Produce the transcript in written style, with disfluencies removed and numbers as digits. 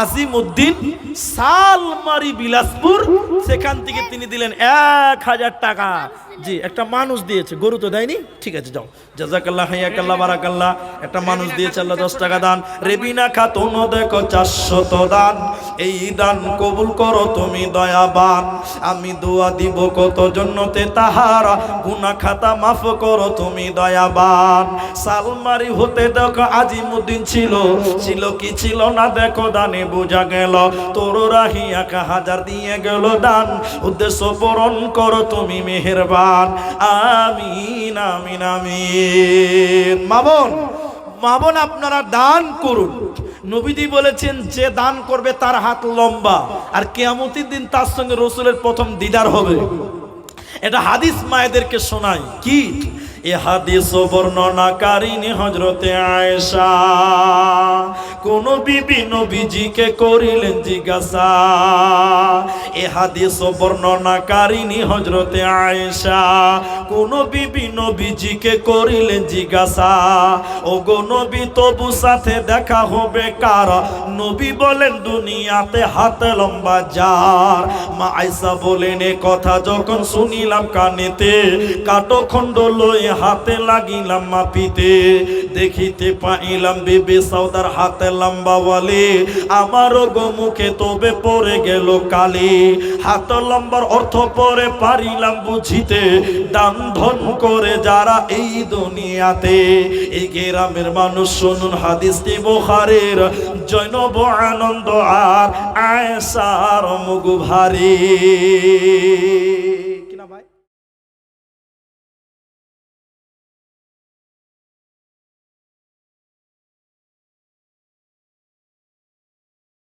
আজিমউদ্দিন সালমারি বিলাসপুর, সেখান থেকে তিনি দিলেন 1000 টাকা। জি, একটা মানুষ দিয়েছে, গরু তো দেয়নি, ঠিক আছে যাও, জাযাকাল্লাহ হায়াকাল্লাহ বারাকাল্লাহ। একটা মানুষ দিয়েছে, আল্লাহ 10 টাকা দান। রেবিনা খাতুন দেখো 400 দান, এই দান কবুল করো তুমি দয়াবান। আমি দোয়া দিব কত জন্নতে তাহারা, গুনাহ খাতা মাফ করো তুমি দয়াবান। সালমারি হতে দেখো আজিমউদ্দিন ছিল কি ছিল না দেখো দানে বোঝা গেল। তোর রাহি 1000 দিয়ে গেল দান, উদ্দেশ্য পূরণ করো তুমি মেহেরবান। আমিন আমিন আমিন। মা বোন আপনারা দান করুন। নবীজি বলেছেন যে দান করবে তার হাত লম্বা, আর কিয়ামতের দিন তার সঙ্গে রাসূলের প্রথম দিদার হবে। এটা হাদিস মায়েদেরকে শোনায়। কি এ হাদিস বর্ণনাকারিনী হযরতে আয়েশা, কোন বিবি নবীজিকে করিলেন জিজ্ঞাসা। এ হাদিস বর্ণনাকারিনী হযরতে আয়েশা, কোন বিবি নবীজিকে করিলেন জিজ্ঞাসা। ও গো নবী তবু সাথে দেখা হবে কার? নবী বলেন দুনিয়াতে হাত লম্বা যার। মা আয়েশা বলেন এ কথা যখন শুনিলাম কানেতে, কাটো খণ্ড লয়ে হাতে লাগিলাম মাপিতে। দেখিতে পাইলাম বিবি সাউদার হাতে লম্বা বলে, আমারও গো মুখে তবে পড়ে গেল কালি। হাত লম্বার অর্থ পরে পারিলাম বুঝিতে, দান ধন করে যারা এই দুনিয়াতে। এই গ্রামের মানুষ শুনুন হাদিসটি বুখারীর, জৈনব আনন্দ আর আয়েশার মুখ ভারী।